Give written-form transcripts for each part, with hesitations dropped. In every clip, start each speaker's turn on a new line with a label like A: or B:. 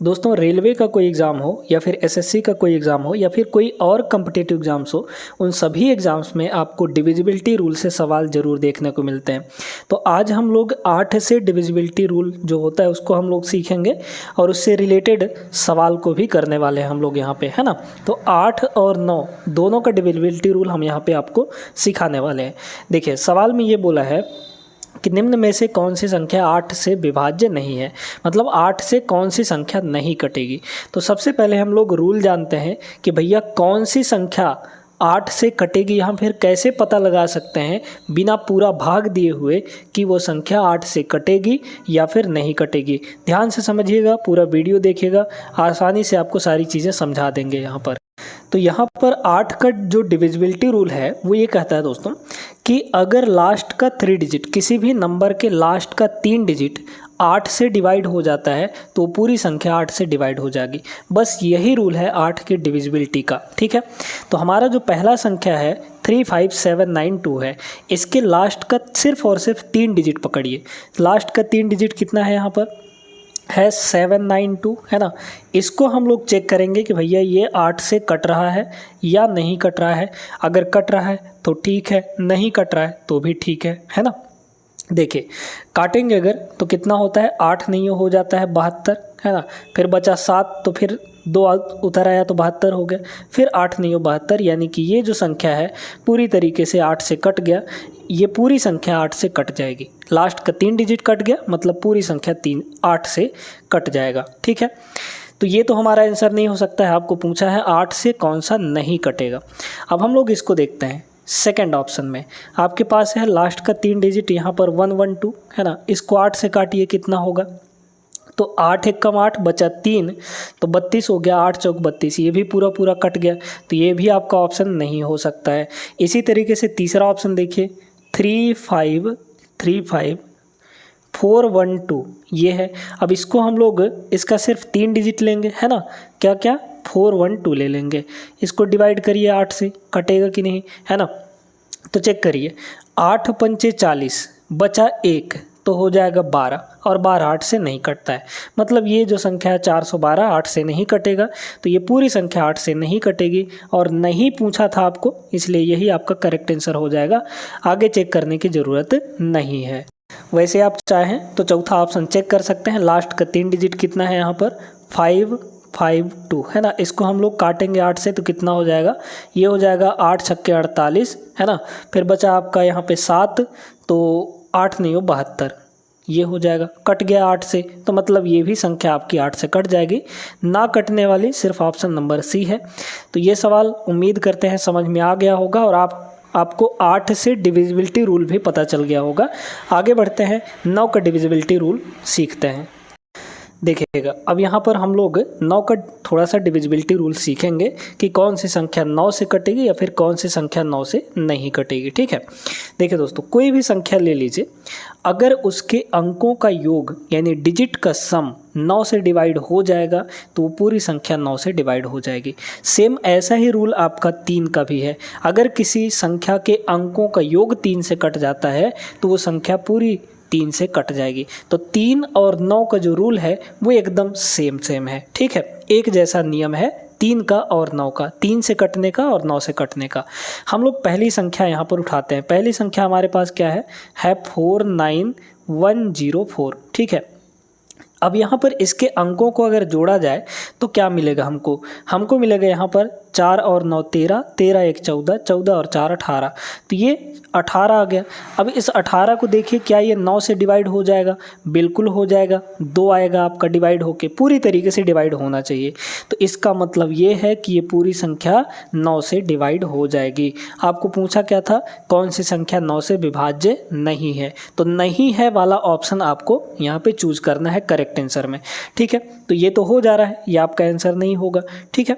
A: दोस्तों रेलवे का कोई एग्ज़ाम हो या फिर एसएससी का कोई एग्ज़ाम हो या फिर कोई और कम्पिटिटिव एग्ज़ाम्स हो, उन सभी एग्ज़ाम्स में आपको डिविजिबिलिटी रूल से सवाल ज़रूर देखने को मिलते हैं। तो आज हम लोग 8 से डिविजिबिलिटी रूल जो होता है उसको हम लोग सीखेंगे और उससे रिलेटेड सवाल को भी करने वाले हैं हम लोग यहाँ पे, है ना। तो 8 और 9 दोनों का डिविजिबिलिटी रूल हम यहाँ पे आपको सिखाने वाले हैं। देखिए सवाल में ये बोला है कि निम्न में से कौन सी संख्या 8 से विभाज्य नहीं है, मतलब 8 से कौन सी संख्या नहीं कटेगी। तो सबसे पहले हम लोग रूल जानते हैं कि भैया कौन सी संख्या 8 से कटेगी, या फिर कैसे पता लगा सकते हैं बिना पूरा भाग दिए हुए कि वो संख्या 8 से कटेगी या फिर नहीं कटेगी। ध्यान से समझिएगा, पूरा वीडियो देखिएगा, आसानी से आपको सारी चीज़ें समझा देंगे यहाँ पर। तो यहाँ पर 8 का जो डिविजिबिलिटी रूल है वो ये कहता है दोस्तों कि अगर लास्ट का 3 डिजिट, किसी भी नंबर के लास्ट का 3 डिजिट 8 से डिवाइड हो जाता है तो पूरी संख्या 8 से डिवाइड हो जाएगी। बस यही रूल है 8 की डिविजिबिलिटी का, ठीक है। तो हमारा जो पहला संख्या है 35792 है, इसके लास्ट का सिर्फ और सिर्फ 3 डिजिट पकड़िए। लास्ट का 3 डिजिट कितना है यहाँ पर है 792, है ना। इसको हम लोग चेक करेंगे कि भैया ये 8 से कट रहा है या नहीं कट रहा है। अगर कट रहा है तो ठीक है, नहीं कट रहा है तो भी ठीक है ना। देखिए काटेंगे अगर तो कितना होता है, 8 नहीं हो जाता है 72, है ना। फिर बचा 7, तो फिर 2 उतर आया तो 72 हो गया। फिर 8 नहीं हो 72, यानी कि ये जो संख्या है पूरी तरीके से 8 से कट गया। ये पूरी संख्या 8 से कट जाएगी। लास्ट का 3 डिजिट कट गया, मतलब पूरी संख्या 8 से कट जाएगा, ठीक है। तो ये तो हमारा आंसर नहीं हो सकता है। आपको पूछा है 8 से कौन सा नहीं कटेगा। अब हम लोग इसको देखते हैं। सेकंड ऑप्शन में आपके पास है लास्ट का 3 डिजिट यहाँ पर 112, है ना। इसको 8 से काटिए, कितना होगा, तो 8 एक कम 8 बचा 3, तो 32 हो गया। 8 चौक 32, ये भी पूरा पूरा कट गया, तो ये भी आपका ऑप्शन नहीं हो सकता है। इसी तरीके से तीसरा ऑप्शन देखिए 3535412 ये है। अब इसको हम लोग इसका सिर्फ 3 डिजिट लेंगे, है ना। क्या क्या 412 ले लेंगे। इसको डिवाइड करिए 8 से, कटेगा कि नहीं, है ना। तो चेक करिए 8 पंचे 40 बचा 1, तो हो जाएगा 12, और 12 8 से नहीं कटता है। मतलब ये जो संख्या है 412 8 से नहीं कटेगा। तो ये पूरी संख्या 8 से नहीं कटेगी और नहीं पूछा था आपको, इसलिए यही आपका करेक्ट आंसर हो जाएगा। आगे चेक करने की ज़रूरत नहीं है। वैसे आप चाहें तो चौथा ऑप्शन चेक कर सकते हैं। लास्ट का 3 डिजिट कितना है यहाँ पर 552, है ना। इसको हम लोग काटेंगे 8 से तो कितना हो जाएगा, ये हो जाएगा 8 छक्के 48, है ना। फिर बचा आपका यहाँ पे 7, तो 8 नहीं हो 72, ये हो जाएगा, कट गया 8 से। तो मतलब ये भी संख्या आपकी 8 से कट जाएगी। ना कटने वाली सिर्फ ऑप्शन नंबर सी है। तो ये सवाल उम्मीद करते हैं समझ में आ गया होगा और आपको 8 से डिविजिबिलिटी रूल भी पता चल गया होगा। आगे बढ़ते हैं, 9 का डिविजिबिलिटी रूल सीखते हैं। देखिएगा अब यहाँ पर हम लोग 9 का थोड़ा सा डिविजिबिलिटी रूल सीखेंगे कि कौन सी संख्या 9 से कटेगी या फिर कौन सी संख्या 9 से नहीं कटेगी, ठीक है। देखिए दोस्तों, कोई भी संख्या ले लीजिए, अगर उसके अंकों का योग यानी डिजिट का सम 9 से डिवाइड हो जाएगा तो वो पूरी संख्या 9 से डिवाइड हो जाएगी। सेम ऐसा ही रूल आपका 3 का भी है। अगर किसी संख्या के अंकों का योग 3 से कट जाता है तो वो संख्या पूरी 3 से कट जाएगी। तो 3 और 9 का जो रूल है वो एकदम सेम है, ठीक है। एक जैसा नियम है 3 का और 9 का, 3 से कटने का और 9 से कटने का। हम लोग पहली संख्या यहाँ पर उठाते हैं। पहली संख्या हमारे पास क्या है 49104, ठीक है। अब यहाँ पर इसके अंकों को अगर जोड़ा जाए तो क्या मिलेगा हमको मिलेगा यहाँ पर 4 और 9 13, 13 1 14, 14 और 4 18, तो ये 18 आ गया। अब इस 18 को देखिए, क्या ये 9 से डिवाइड हो जाएगा, बिल्कुल हो जाएगा। 2 आएगा आपका डिवाइड होके, पूरी तरीके से डिवाइड होना चाहिए। तो इसका मतलब ये है कि ये पूरी संख्या 9 से डिवाइड हो जाएगी। आपको पूछा क्या था, कौन सी संख्या 9 से विभाज्य नहीं है, तो नहीं है वाला ऑप्शन आपको यहाँ पे चूज करना है करेक्ट आंसर में, ठीक है। तो ये तो हो जा रहा है, ये आपका आंसर नहीं होगा, ठीक है।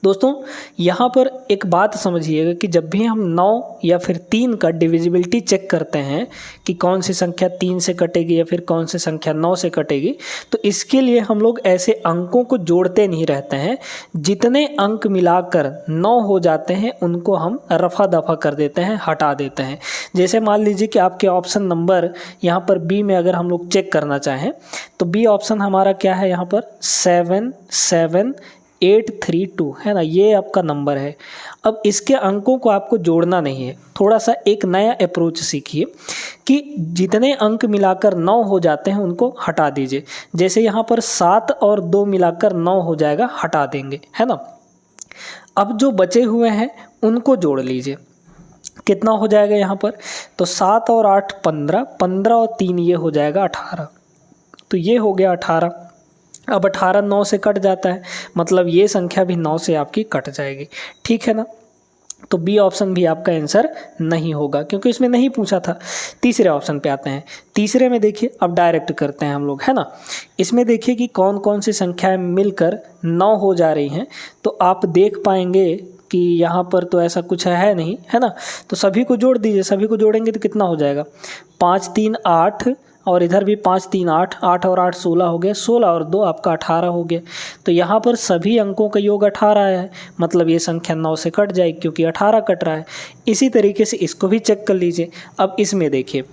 A: दोस्तों यहाँ पर एक बात समझिएगा कि जब भी हम 9 या फिर 3 का डिविजिबिलिटी चेक करते हैं कि कौन सी संख्या 3 से कटेगी या फिर कौन सी संख्या 9 से कटेगी, तो इसके लिए हम लोग ऐसे अंकों को जोड़ते नहीं रहते हैं। जितने अंक मिलाकर 9 हो जाते हैं उनको हम रफा दफा कर देते हैं, हटा देते हैं। जैसे मान लीजिए कि आपके ऑप्शन नंबर यहाँ पर बी में अगर हम लोग चेक करना चाहें तो बी ऑप्शन हमारा क्या है, यहाँ पर 77832 है ना, ये आपका नंबर है। अब इसके अंकों को आपको जोड़ना नहीं है, थोड़ा सा एक नया अप्रोच सीखिए कि जितने अंक मिलाकर 9 हो जाते हैं उनको हटा दीजिए। जैसे यहाँ पर 7 और 2 मिलाकर 9 हो जाएगा, हटा देंगे, है ना। अब जो बचे हुए हैं उनको जोड़ लीजिए, कितना हो जाएगा यहाँ पर, तो 7 और 8 15, 15 और 3 ये हो जाएगा 18, तो ये हो गया 18। अब 18 9 से कट जाता है, मतलब ये संख्या भी 9 से आपकी कट जाएगी, ठीक है ना। तो बी ऑप्शन भी आपका आंसर नहीं होगा क्योंकि इसमें नहीं पूछा था। तीसरे ऑप्शन पे आते हैं। तीसरे में देखिए, अब डायरेक्ट करते हैं हम लोग, है ना। इसमें देखिए कि कौन कौन सी संख्याएं मिलकर 9 हो जा रही हैं, तो आप देख पाएंगे कि यहाँ पर तो ऐसा कुछ है नहीं, है ना। तो सभी को जोड़ दीजिए, सभी को जोड़ेंगे तो कितना हो जाएगा, 5 3 8 और इधर भी 5 3 8, 8 और 8 16 हो गया, 16 और 2 आपका 18 हो गया। तो यहाँ पर सभी अंकों का योग 18 है, मतलब ये संख्या 9 से कट जाएगी क्योंकि 18 कट रहा है। इसी तरीके से इसको भी चेक कर लीजिए। अब इसमें देखिए,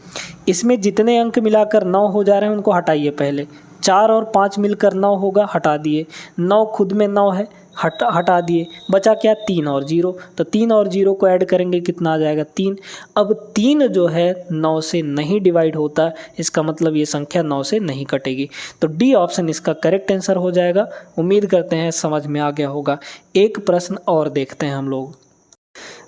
A: इसमें जितने अंक मिलाकर 9 हो जा रहे हैं उनको हटाइए पहले। 4 और 5 मिलकर 9 होगा, हटा दिए। 9 खुद में 9 है, हटा दिए। बचा क्या, 3 और 0, तो 3 और 0 को ऐड करेंगे कितना आ जाएगा, 3। अब 3 जो है 9 से नहीं डिवाइड होता, इसका मतलब ये संख्या 9 से नहीं कटेगी। तो डी ऑप्शन इसका करेक्ट आंसर हो जाएगा। उम्मीद करते हैं समझ में आ गया होगा। एक प्रश्न और देखते हैं हम लोग।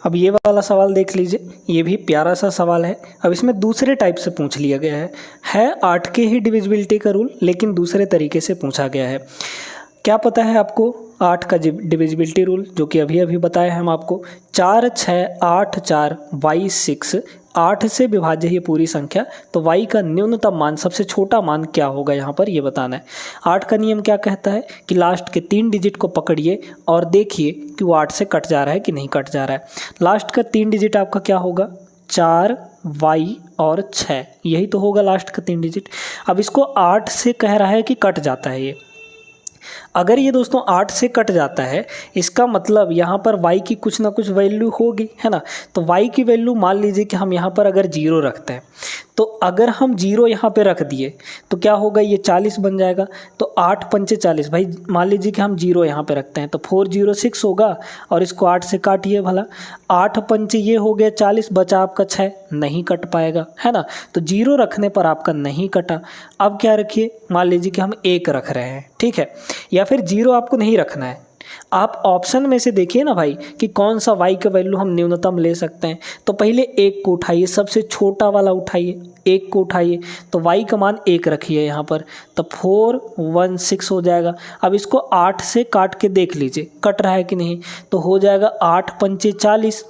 A: अब ये वाला सवाल देख लीजिए, ये भी प्यारा सा सवाल है। अब इसमें दूसरे टाइप से पूछ लिया गया है 8 के ही डिविजिबिलिटी का रूल, लेकिन दूसरे तरीके से पूछा गया है। क्या पता है आपको 8 का डिविजिबिलिटी रूल, जो कि अभी अभी बताया है हम आपको। 4 6 8 4 y 6, 8 से विभाज्य है पूरी संख्या, तो y का न्यूनतम मान, सबसे छोटा मान क्या होगा यहाँ पर ये बताना है। 8 का नियम क्या कहता है कि लास्ट के 3 डिजिट को पकड़िए और देखिए कि वो 8 से कट जा रहा है कि नहीं कट जा रहा है। लास्ट का 3 डिजिट आपका क्या होगा, 4 y और 6, यही तो होगा लास्ट का 3 डिजिट। अब इसको 8 से कह रहा है कि कट जाता है ये। अगर ये दोस्तों 8 से कट जाता है, इसका मतलब यहाँ पर y की कुछ ना कुछ वैल्यू होगी, है ना। तो y की वैल्यू मान लीजिए कि हम यहाँ पर अगर 0 रखते हैं, तो अगर हम 0 यहाँ पे रख दिए तो क्या होगा, ये 40 बन जाएगा। तो 8 पंचे 40, भाई मान लीजिए कि हम 0 यहाँ पे रखते हैं तो 406 होगा, और इसको 8 से काटिए भला। 8 पंचे ये हो गया 40, बचा आपका 6, नहीं कट पाएगा, है ना। तो 0 रखने पर आपका नहीं कटा। अब क्या रखिए, मान लीजिए कि हम 1 रख रहे हैं, ठीक है, या फिर 0 आपको नहीं रखना है। आप ऑप्शन में से देखिए ना भाई कि कौन सा y का वैल्यू हम न्यूनतम ले सकते हैं। तो पहले 1 को उठाइए, सबसे छोटा वाला उठाइए, 1 को उठाइए, तो y का मान 1 रखिए यहाँ पर, तो 416 हो जाएगा। अब इसको 8 से काट के देख लीजिए कट रहा है कि नहीं, तो हो जाएगा 8 पंचे 40,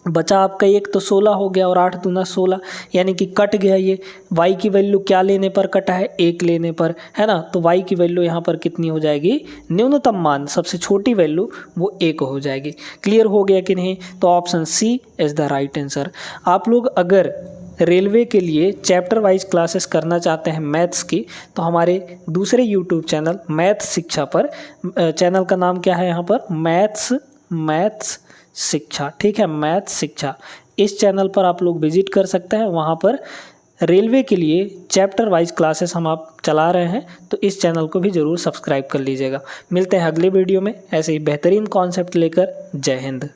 A: बचा आपका 1, तो 16 हो गया, और 8 दूना 16, यानी कि कट गया ये। y की वैल्यू क्या लेने पर कटा है, 1 लेने पर, है ना। तो y की वैल्यू यहाँ पर कितनी हो जाएगी, न्यूनतम मान सबसे छोटी वैल्यू वो 1 हो जाएगी। क्लियर हो गया कि नहीं, तो option C is the right answer. आप लोग अगर रेलवे के लिए चैप्टर वाइज क्लासेस करना चाहते हैं मैथ्स की, तो हमारे दूसरे यूट्यूब चैनल मैथ शिक्षा पर, चैनल का नाम क्या है यहाँ पर, मैथ्स शिक्षा, ठीक है, मैथ शिक्षा। इस चैनल पर आप लोग विजिट कर सकते हैं, वहाँ पर रेलवे के लिए चैप्टर वाइज क्लासेस हम आप चला रहे हैं, तो इस चैनल को भी ज़रूर सब्सक्राइब कर लीजिएगा। मिलते हैं अगले वीडियो में ऐसे ही बेहतरीन कॉन्सेप्ट लेकर। जय हिंद।